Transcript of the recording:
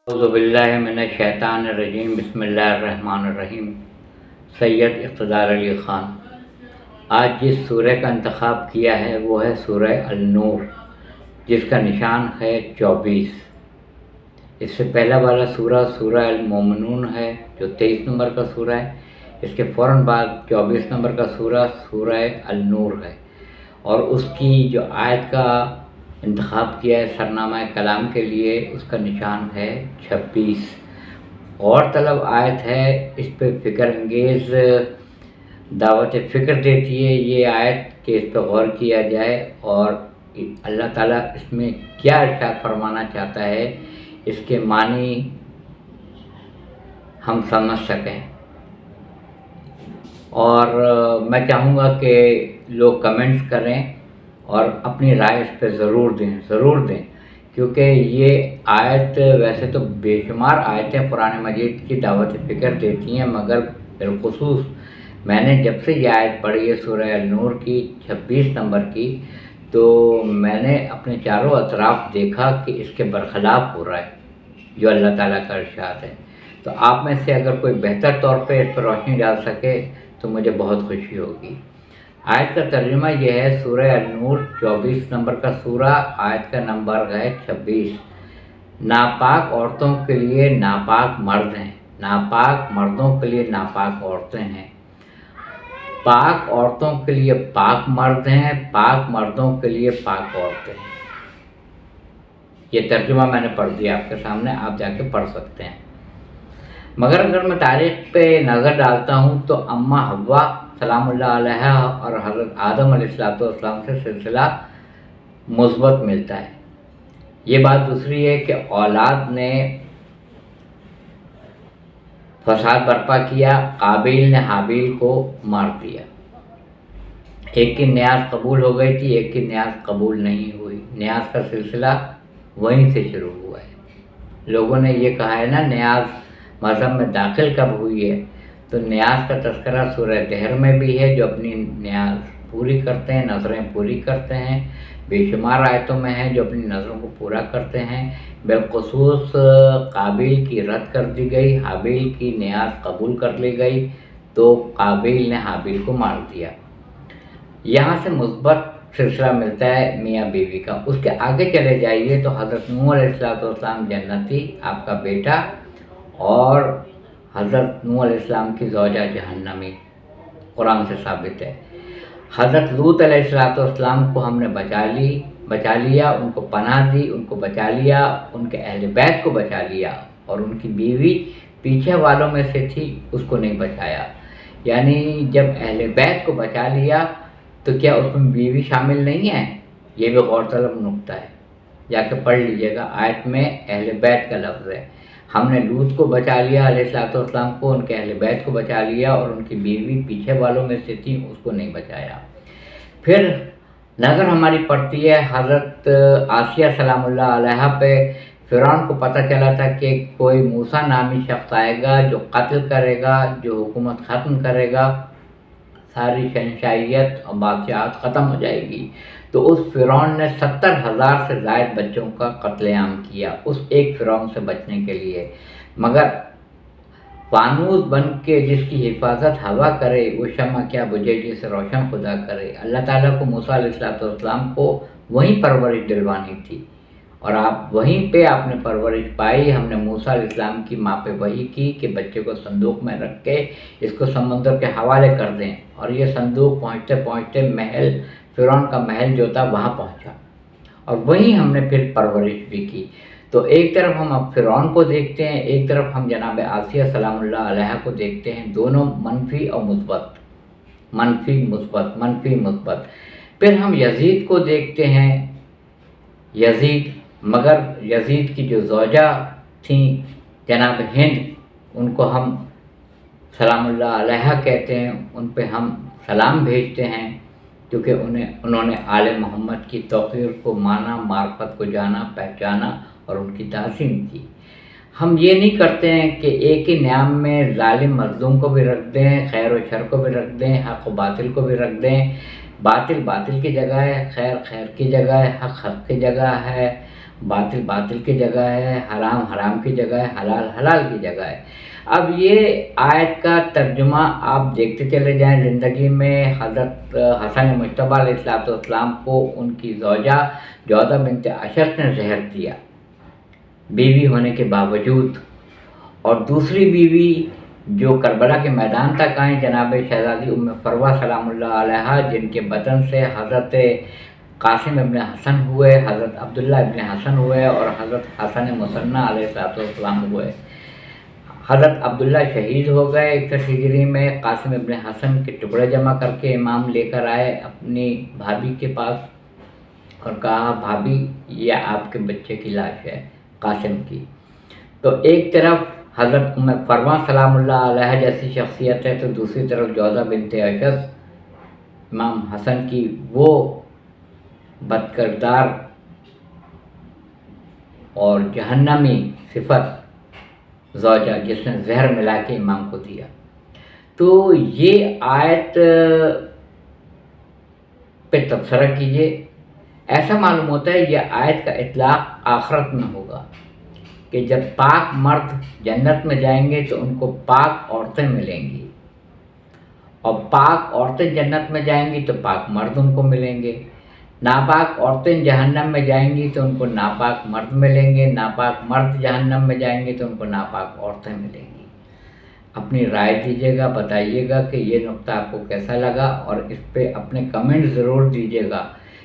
اعوذ باللہ من الشیطان الرجیم بسم اللہ الرحمن الرحیم۔ سید اقتدار علی خان۔ آج جس سورہ کا انتخاب کیا ہے وہ ہے سورہ النور، جس کا نشان ہے 24۔ اس سے پہلا والا سورہ المومنون ہے جو 23 نمبر کا سورہ ہے۔ اس کے فوراً بعد 24 نمبر کا سورہ النور ہے، اور اس کی جو آیت کا انتخاب کیا ہے سرنامہ کلام کے لیے، اس کا نشان ہے 26۔ اور طلب آیت ہے، اس پہ فکر انگیز دعوت فکر دیتی ہے یہ آیت کہ اس پہ غور کیا جائے اور اللہ تعالیٰ اس میں کیا ارشاد فرمانا چاہتا ہے، اس کے معنی ہم سمجھ سکیں۔ اور میں چاہوں گا کہ لوگ کمنٹس کریں اور اپنی رائے اس پہ ضرور دیں، کیونکہ یہ آیت ویسے تو بے شمار آیتیں قرآن مجید کی دعوت فکر دیتی ہیں، مگر بالخصوص میں نے جب سے یہ آیت پڑھی ہے سورہ النور کی 26 نمبر کی، تو میں نے اپنے چاروں اطراف دیکھا کہ اس کے برخلاف ہو رہا ہے جو اللہ تعالیٰ کا ارشاد ہے۔ تو آپ میں سے اگر کوئی بہتر طور پہ اس پر روشنی ڈال سکے تو مجھے بہت خوشی ہوگی۔ آیت کا ترجمہ یہ ہے، سورہ النور 24 نمبر کا سورہ، آیت کا نمبر ہے 26۔ ناپاک عورتوں کے لیے ناپاک مرد ہیں، ناپاک مردوں کے لیے ناپاک عورتیں ہیں، پاک عورتوں کے لیے پاک مرد ہیں، پاک مردوں کے لیے پاک عورتیں ہیں۔ یہ ترجمہ میں نے پڑھ دیا آپ کے سامنے، آپ جا کے پڑھ سکتے ہیں۔ مگر اگر میں تاریخ پہ نظر ڈالتا ہوں تو اماں حوا سلام اللہ علیہ اور حضرت آدم علیہ السلام سے سلسلہ مثبت ملتا ہے۔ یہ بات دوسری ہے کہ اولاد نے فساد برپا کیا، قابیل نے حابیل کو مار دیا۔ ایک کی نیاز قبول ہو گئی تھی، ایک کی نیاز قبول نہیں ہوئی۔ نیاز کا سلسلہ وہیں سے شروع ہوا ہے۔ لوگوں نے یہ کہا ہے نا، نیاز مذہب میں داخل کب ہوئی ہے، تو نیاز کا تذکرہ سورہ دہر میں بھی ہے، جو اپنی نیاز پوری کرتے ہیں، نظریں پوری کرتے ہیں۔ بے شمار آیتوں میں ہیں جو اپنی نظروں کو پورا کرتے ہیں۔ بالخصوص قابیل کی رد کر دی گئی، حابیل کی نیاز قبول کر لی گئی، تو قابیل نے حابیل کو مار دیا۔ یہاں سے مثبت سلسلہ ملتا ہے میاں بیوی کا۔ اس کے آگے چلے جائیے تو حضرت نوح علیہ السلام جنتی، آپ کا بیٹا، اور حضرت نوح علیہ السلام کی زوجہ جہنمی، قرآن سے ثابت ہے۔ حضرت لوط علیہ السلام کو ہم نے بچا لیا، ان کو پناہ دی، ان کو بچا لیا، ان کے اہل بیت کو بچا لیا، اور ان کی بیوی پیچھے والوں میں سے تھی، اس کو نہیں بچایا۔ یعنی جب اہل بیت کو بچا لیا تو کیا اس میں بیوی شامل نہیں ہے؟ یہ بھی غور طلب نقطہ ہے، جا کے پڑھ لیجئے گا، آیت میں اہل بیت کا لفظ ہے۔ ہم نے لوط کو بچا لیا علیہ السلام کو، ان کے اہل بیت کو بچا لیا، اور ان کی بیوی پیچھے والوں میں سے تھی، اس کو نہیں بچایا۔ پھر نظر ہماری پڑتی ہے حضرت آسیہ سلام اللہ علیہ پہ۔ فرعون کو پتہ چلا تھا کہ کوئی موسیٰ نامی شخص آئے گا جو قتل کرے گا، جو حکومت ختم کرے گا، ساری شہنشاہیت اور بادشاہت ختم ہو جائے گی۔ تو اس فرعون نے 70,000 سے زائد بچوں کا قتل عام کیا، اس ایک فرعون سے بچنے کے لیے۔ مگر فانوس بن کے جس کی حفاظت ہوا کرے، وہ شمع کیا بجھے جسے روشن خدا کرے۔ اللہ تعالیٰ کو موسیٰ علیہ السلام کو وہیں پرورش دلوانی تھی، اور وہیں پہ آپ نے پرورش پائی۔ ہم نے موسیٰ علیہ السلام کی ماں پہ وحی کی کہ بچے کو صندوق میں رکھ کے اس کو سمندر کے حوالے کر دیں، اور یہ صندوق پہنچتے پہنچتے محل، فرعون کا محل جو تھا وہاں پہنچا، اور وہیں ہم نے پھر پرورش بھی کی۔ تو ایک طرف ہم اب فرعون کو دیکھتے ہیں، ایک طرف ہم جناب آسیہ سلام اللہ علیہ کو دیکھتے ہیں، دونوں منفی اور مثبت، منفی مثبت۔ پھر ہم یزید کو دیکھتے ہیں، مگر یزید کی جو زوجہ تھیں جناب ہند، ان کو ہم سلام اللہ علیہ کہتے ہیں، ان پہ ہم سلام بھیجتے ہیں، کیونکہ انہوں نے آل محمد کی توقیر کو مانا، معرفت کو جانا، پہچانا اور ان کی تعظیم کی۔ ہم یہ نہیں کرتے ہیں کہ ایک ہی نعام میں ظالم مظلوم کو بھی رکھ دیں، خیر و شر کو بھی رکھ دیں، حق و باطل کو بھی رکھ دیں۔ باطل باطل کی جگہ ہے، خیر خیر کی جگہ ہے، حق حق کی جگہ ہے، باطل باطل کی جگہ ہے، حرام حرام کی جگہ ہے، حلال حلال کی جگہ ہے۔ اب یہ آیت کا ترجمہ آپ دیکھتے چلے جائیں زندگی میں۔ حضرت حسن مجتبیٰ علیہ السلام کو ان کی زوجہ جودہ بنت اشس نے زہر دیا بیوی ہونے کے باوجود، اور دوسری بیوی جو کربلا کے میدان تک آئیں جناب شہزادی ام فروہ سلام اللہ علیہا، جن کے بدن سے حضرت قاسم ابن حسن ہوئے، حضرت عبداللہ ابن حسن ہوئے اور حضرت حسن مثنیٰ علیہ السلام ہوئے۔ حضرت عبداللہ شہید ہو گئے 61 ہجری میں۔ قاسم ابن حسن کے ٹکڑے جمع کر کے امام لے کر آئے اپنی بھابھی کے پاس اور کہا بھابھی یہ آپ کے بچے کی لاش ہے قاسم کی۔ تو ایک طرف حضرت ام فروہ سلام اللہ علیہ جیسی شخصیت ہے، تو دوسری طرف جودہ بنت اشس امام حسن کی وہ بدکردار اور جہنمی صفت زوجہ جس نے زہر ملا کے امام کو دیا۔ تو یہ آیت پہ تبصرہ کیجئے۔ ایسا معلوم ہوتا ہے یہ آیت کا اطلاق آخرت میں ہوگا کہ جب پاک مرد جنت میں جائیں گے تو ان کو پاک عورتیں ملیں گی، اور پاک عورتیں جنت میں جائیں گی تو پاک مرد ان کو ملیں گے۔ ناپاک عورتیں جہنم میں جائیں گی تو ان کو ناپاک مرد ملیں گے، ناپاک مرد جہنم میں جائیں گے تو ان کو ناپاک عورتیں ملیں گی۔ اپنی رائے دیجیے گا، بتائیے گا کہ یہ نقطہ آپ کو کیسا لگا، اور اس پہ اپنے کمنٹ ضرور دیجیے گا